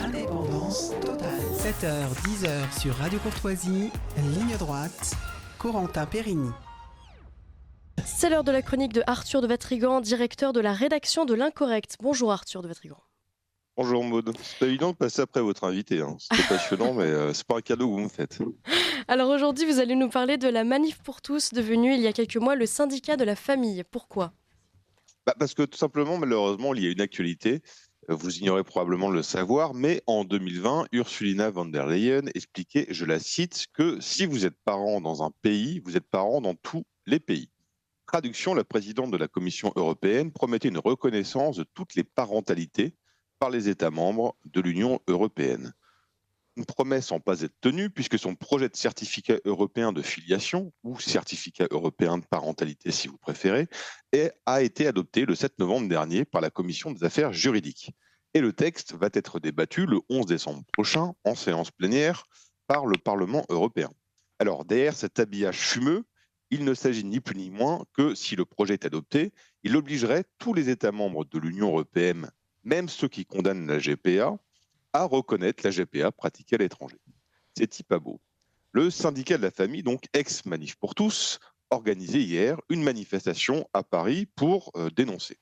Indépendance totale. 7h, 10h sur Radio Courtoisie, ligne droite, Corentin Périni. C'est l'heure de la chronique de Arthur de Vatrigan, directeur de la rédaction de l'Incorrect. Bonjour Arthur de Vatrigan. Bonjour Maud, c'est pas évident de passer après votre invité, C'était passionnant mais c'est pas un cadeau que vous me faites. Alors aujourd'hui vous allez nous parler de la Manif pour tous, devenue il y a quelques mois le syndicat de la famille. Pourquoi ? Parce que tout simplement, malheureusement, il y a une actualité, vous ignorez probablement le savoir, mais en 2020, Ursula von der Leyen expliquait, je la cite, que si vous êtes parent dans un pays, vous êtes parent dans tous les pays. Traduction, la présidente de la Commission européenne promettait une reconnaissance de toutes les parentalités par les États membres de l'Union européenne. Une promesse en pas être tenue, puisque son projet de certificat européen de filiation, ou certificat européen de parentalité si vous préférez, a été adopté le 7 novembre dernier par la Commission des affaires juridiques. Et le texte va être débattu le 11 décembre prochain en séance plénière par le Parlement européen. Alors derrière cet habillage fumeux, il ne s'agit ni plus ni moins que, si le projet est adopté, il obligerait tous les États membres de l'Union européenne, même ceux qui condamnent la GPA, à reconnaître la GPA pratiquée à l'étranger. C'est pas beau. Le syndicat de la famille, donc ex-Manif pour tous, organisait hier une manifestation à Paris pour dénoncer.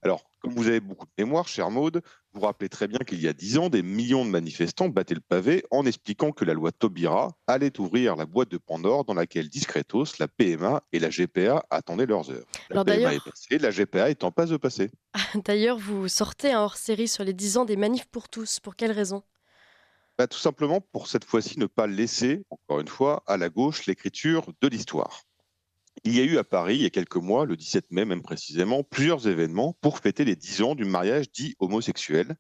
Alors, comme vous avez beaucoup de mémoire, chère Maude, vous vous rappelez très bien qu'il y a 10 ans, des millions de manifestants battaient le pavé en expliquant que la loi Taubira allait ouvrir la boîte de Pandore dans laquelle discretos, la PMA et la GPA attendaient leurs heures. La PMA est passée, la GPA est en passe de passer. D'ailleurs, vous sortez un hors-série sur les 10 ans des manifs pour tous. Pour quelle raison ? Tout simplement pour cette fois-ci ne pas laisser, encore une fois, à la gauche l'écriture de l'histoire. Il y a eu à Paris, il y a quelques mois, le 17 mai même précisément, plusieurs événements pour fêter les 10 ans du mariage dit homosexuel,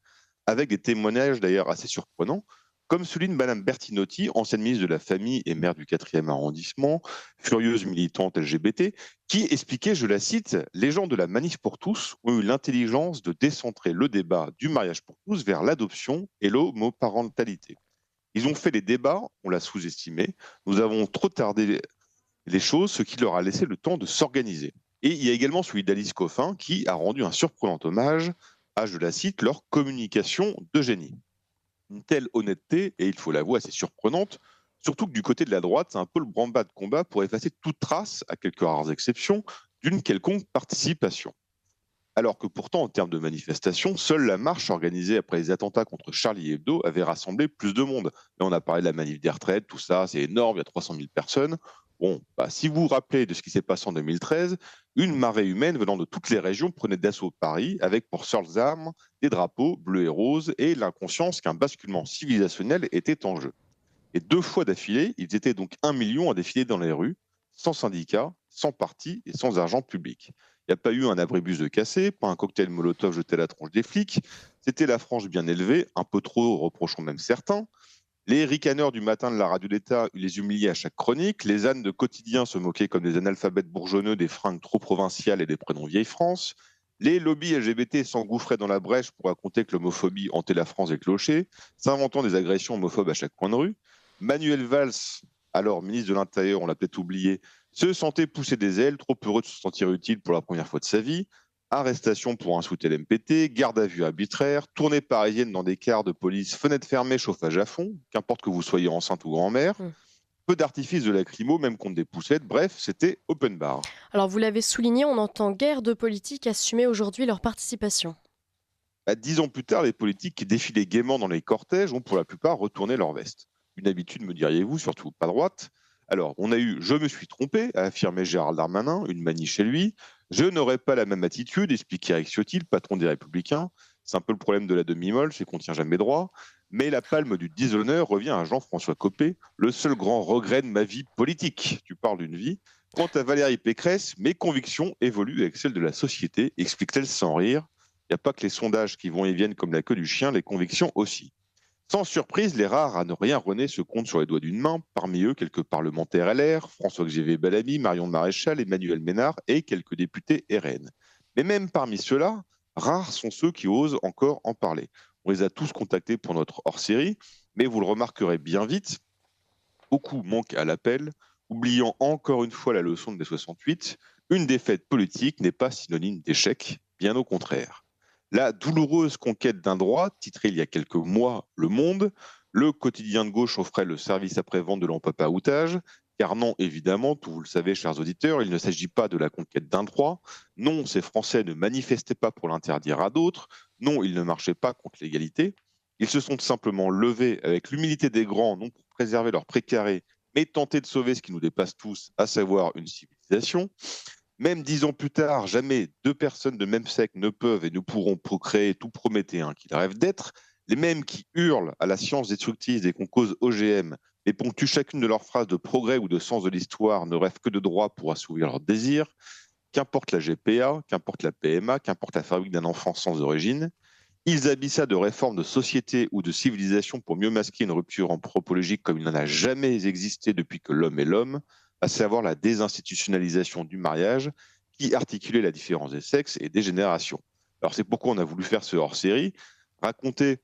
avec des témoignages d'ailleurs assez surprenants, comme celui de Madame Bertinotti, ancienne ministre de la Famille et maire du 4e arrondissement, furieuse militante LGBT, qui expliquait, je la cite, « Les gens de la Manif pour tous ont eu l'intelligence de décentrer le débat du mariage pour tous vers l'adoption et l'homoparentalité. Ils ont fait les débats, on l'a sous-estimé, nous avons trop tardé les choses, ce qui leur a laissé le temps de s'organiser. » Et il y a également celui d'Alice Coffin qui a rendu un surprenant hommage à, je la cite, leur communication de génie. Une telle honnêteté, et il faut l'avouer assez surprenante, surtout que du côté de la droite, c'est un peu le branle-bas de combat pour effacer toute trace, à quelques rares exceptions, d'une quelconque participation. Alors que pourtant, en termes de manifestation, seule la marche organisée après les attentats contre Charlie Hebdo avait rassemblé plus de monde. Là, on a parlé de la manif des retraites, tout ça, c'est énorme, il y a 300 000 personnes. Bon, si vous vous rappelez de ce qui s'est passé en 2013, une marée humaine venant de toutes les régions prenait d'assaut Paris avec pour seules armes des drapeaux bleus et roses et l'inconscience qu'un basculement civilisationnel était en jeu. Et 2 fois d'affilée, ils étaient donc 1 million à défiler dans les rues, sans syndicat, sans parti et sans argent public. Il n'y a pas eu un abribus de cassé, pas un cocktail Molotov jeté à la tronche des flics. C'était la frange bien élevée, un peu trop, reprochons même certains. Les ricaneurs du matin de la radio d'État les humiliaient à chaque chronique. Les ânes de quotidien se moquaient comme des analphabètes bourgeonneux des fringues trop provinciales et des prénoms vieille France. Les lobbies LGBT s'engouffraient dans la brèche pour raconter que l'homophobie hantait la France des clochers, s'inventant des agressions homophobes à chaque coin de rue. Manuel Valls, alors ministre de l'Intérieur, on l'a peut-être oublié, se sentait pousser des ailes, trop heureux de se sentir utile pour la première fois de sa vie. Arrestation pour insulter l'MPT, garde à vue arbitraire, tournée parisienne dans des cars de police, fenêtres fermées, chauffage à fond, qu'importe que vous soyez enceinte ou grand-mère, peu d'artifices de lacrymo, même contre des poussettes, bref, c'était open bar. Alors vous l'avez souligné, on entend guère de politiques assumer aujourd'hui leur participation. 10 ans plus tard, les politiques qui défilaient gaiement dans les cortèges ont pour la plupart retourné leur veste. Une habitude, me diriez-vous, surtout pas droite. Alors, on a eu « je me suis trompé », a affirmé Gérald Darmanin, une manie chez lui. « Je n'aurais pas la même attitude », expliquait Eric Ciotti, le patron des Républicains. C'est un peu le problème de la demi-molle, c'est qu'on tient jamais droit. Mais la palme du déshonneur revient à Jean-François Copé, le seul grand regret de ma vie politique. Tu parles d'une vie. Quant à Valérie Pécresse, mes convictions évoluent avec celles de la société, explique-t-elle sans rire. Il n'y a pas que les sondages qui vont et viennent comme la queue du chien, les convictions aussi. Sans surprise, les rares à ne rien renier se comptent sur les doigts d'une main, parmi eux quelques parlementaires LR, François-Xavier Bellamy, Marion Maréchal, Emmanuel Ménard et quelques députés RN. Mais même parmi ceux-là, rares sont ceux qui osent encore en parler. On les a tous contactés pour notre hors-série, mais vous le remarquerez bien vite, beaucoup manquent à l'appel, oubliant encore une fois la leçon de mai 68, une défaite politique n'est pas synonyme d'échec, bien au contraire. La douloureuse conquête d'un droit, titré il y a quelques mois Le Monde, le quotidien de gauche offrait le service après-vente de l'empapaoutage. Car non, évidemment, tout vous le savez, chers auditeurs, il ne s'agit pas de la conquête d'un droit. Non, ces Français ne manifestaient pas pour l'interdire à d'autres. Non, ils ne marchaient pas contre l'égalité. Ils se sont simplement levés avec l'humilité des grands, non pour préserver leur précaré, mais tenter de sauver ce qui nous dépasse tous, à savoir une civilisation. Même 10 ans plus tard, jamais deux personnes de même sexe ne peuvent et ne pourront procréer tout prométhéen qu'ils rêvent d'être. Les mêmes qui hurlent à la science destructrice et qu'on cause OGM, mais ponctuent chacune de leurs phrases de progrès ou de sens de l'histoire, ne rêvent que de droit pour assouvir leurs désirs. Qu'importe la GPA, qu'importe la PMA, qu'importe la fabrique d'un enfant sans origine, ils habillent ça de réforme de société ou de civilisation pour mieux masquer une rupture anthropologique comme il n'en a jamais existé depuis que l'homme est l'homme, à savoir la désinstitutionnalisation du mariage qui articulait la différence des sexes et des générations. Alors c'est pourquoi on a voulu faire ce hors-série, raconter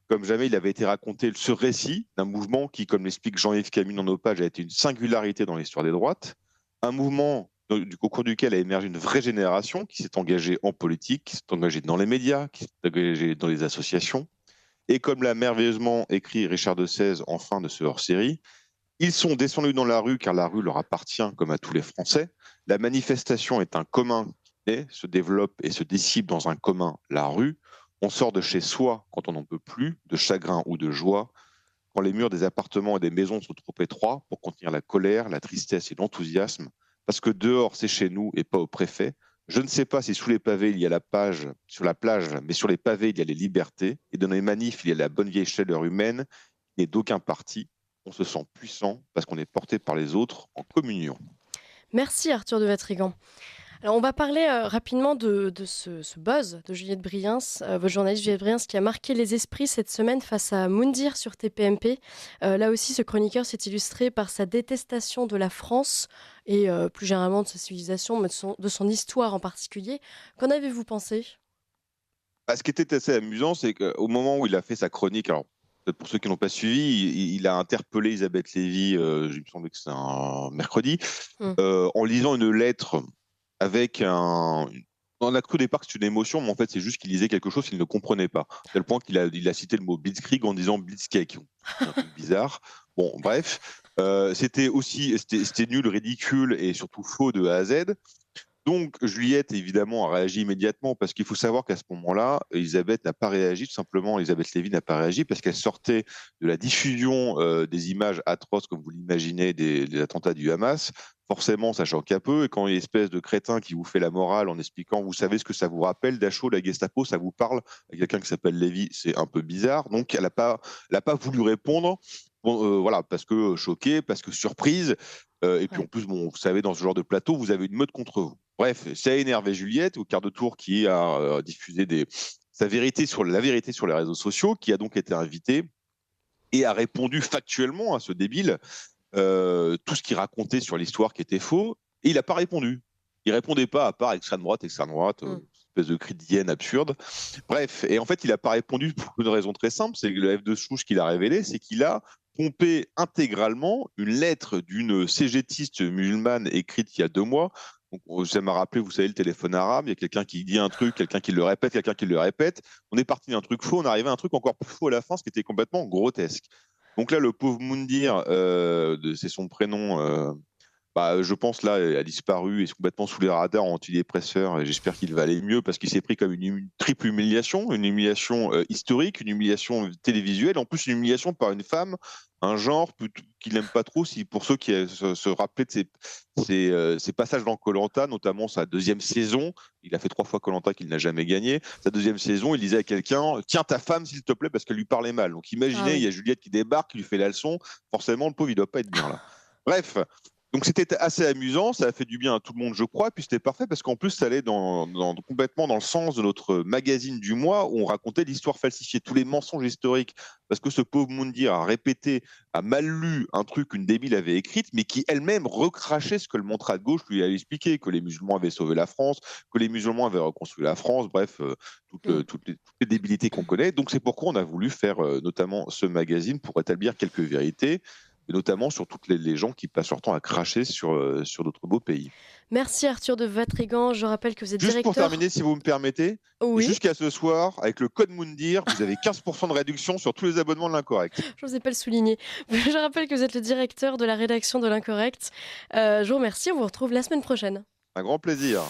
comme jamais il avait été raconté ce récit d'un mouvement qui, comme l'explique Jean-Yves Camus dans nos pages, a été une singularité dans l'histoire des droites, un mouvement au cours duquel a émergé une vraie génération qui s'est engagée en politique, qui s'est engagée dans les médias, qui s'est engagée dans les associations. Et comme l'a merveilleusement écrit Richard de Sèze en fin de ce hors-série, ils sont descendus dans la rue car la rue leur appartient comme à tous les Français. La manifestation est un commun qui naît, se développe et se dissipe dans un commun, la rue. On sort de chez soi quand on n'en peut plus, de chagrin ou de joie, quand les murs des appartements et des maisons sont trop étroits pour contenir la colère, la tristesse et l'enthousiasme, parce que dehors c'est chez nous et pas au préfet. Je ne sais pas si sous les pavés il y a la page, sur la plage, mais sur les pavés il y a les libertés, et dans les manifs il y a la bonne vieille chaleur humaine, qui n'est d'aucun parti. On se sent puissant parce qu'on est porté par les autres en communion. Merci Arthur de Vatrigan. Alors on va parler rapidement de ce buzz de Juliette Briens, votre journaliste Juliette Briens, qui a marqué les esprits cette semaine face à Moundir sur TPMP. Là aussi, ce chroniqueur s'est illustré par sa détestation de la France et plus généralement de sa civilisation, mais de son histoire en particulier. Qu'en avez-vous pensé ? Ce qui était assez amusant, c'est qu'au moment où il a fait sa chronique, alors peut-être pour ceux qui n'ont pas suivi, il a interpellé Elisabeth Lévy, il me semble que c'est un mercredi, en lisant une lettre avec un... On a cru au départ que c'est une émotion, mais en fait c'est juste qu'il lisait quelque chose qu'il ne comprenait pas. À tel point qu'il a cité le mot Blitzkrieg en disant Blitzkrieg. C'est un peu bizarre. Bon, bref, c'était nul, ridicule et surtout faux de A à Z. Donc, Juliette, évidemment, a réagi immédiatement parce qu'il faut savoir qu'à ce moment-là, Elisabeth n'a pas réagi, tout simplement, Elisabeth Lévy n'a pas réagi parce qu'elle sortait de la diffusion des images atroces, comme vous l'imaginez, des attentats du Hamas. Forcément, ça choque un peu. Et quand il y a une espèce de crétin qui vous fait la morale en expliquant, vous savez ce que ça vous rappelle, Dachau, la Gestapo, ça vous parle, à quelqu'un qui s'appelle Lévy, c'est un peu bizarre. Donc, elle n'a pas voulu répondre. Bon, voilà, parce que choquée, parce que surprise. Et puis en plus, bon, vous savez, dans ce genre de plateau, vous avez une meute contre vous. Bref, ça a énervé Juliette au quart de tour qui a diffusé la vérité sur les réseaux sociaux, qui a donc été invitée et a répondu factuellement à ce débile tout ce qu'il racontait sur l'histoire qui était faux. Et il n'a pas répondu. Il répondait pas à part extrême droite, espèce de cri d'hyène absurde. Bref, et en fait, il n'a pas répondu pour une raison très simple, c'est que le F de Chouche qu'il a révélé, c'est qu'il a pompé intégralement une lettre d'une cégétiste musulmane écrite il y a 2 mois. Donc, ça m'a rappelé, vous savez, le téléphone arabe. Il y a quelqu'un qui dit un truc, quelqu'un qui le répète, quelqu'un qui le répète. On est parti d'un truc faux, on arrivait à un truc encore plus faux à la fin, ce qui était complètement grotesque. Donc là, le pauvre Moundir, c'est son prénom, je pense là, a disparu, est complètement sous les radars antidépresseurs, et j'espère qu'il va aller mieux parce qu'il s'est pris comme une triple humiliation, une humiliation historique, une humiliation télévisuelle, en plus une humiliation par une femme, un genre qu'il n'aime pas trop. Pour ceux qui se rappellent de ses passages dans Koh-Lanta, notamment sa 2e saison, il a fait 3 fois Koh-Lanta qu'il n'a jamais gagné. Sa 2e saison, il disait à quelqu'un « Tiens ta femme s'il te plaît » parce qu'elle lui parlait mal. Donc imaginez, il y a Juliette qui débarque, qui lui fait la leçon, forcément le pauvre il doit pas être bien là. Bref. Donc c'était assez amusant, ça a fait du bien à tout le monde, je crois, et puis c'était parfait parce qu'en plus ça allait complètement dans le sens de notre magazine du mois où on racontait l'histoire falsifiée, tous les mensonges historiques, parce que ce pauvre Moundir a mal lu un truc qu'une débile avait écrite, mais qui elle-même recrachait ce que le Montra de gauche lui avait expliqué, que les musulmans avaient sauvé la France, que les musulmans avaient reconstruit la France, bref, toutes les débilités qu'on connaît. Donc c'est pourquoi on a voulu faire notamment ce magazine pour établir quelques vérités. et notamment sur toutes les gens qui passent leur temps à cracher sur d'autres beaux pays. Merci Arthur de Vatrigan. Je rappelle que vous êtes Juste directeur... pour terminer, si vous me permettez, Oui, jusqu'à ce soir, avec le code Moundir, vous avez 15% de réduction sur tous les abonnements de l'Incorrect. je n'osais pas le souligner. Je rappelle que vous êtes le directeur de la rédaction de l'Incorrect. Je vous remercie, on vous retrouve la semaine prochaine. Un grand plaisir.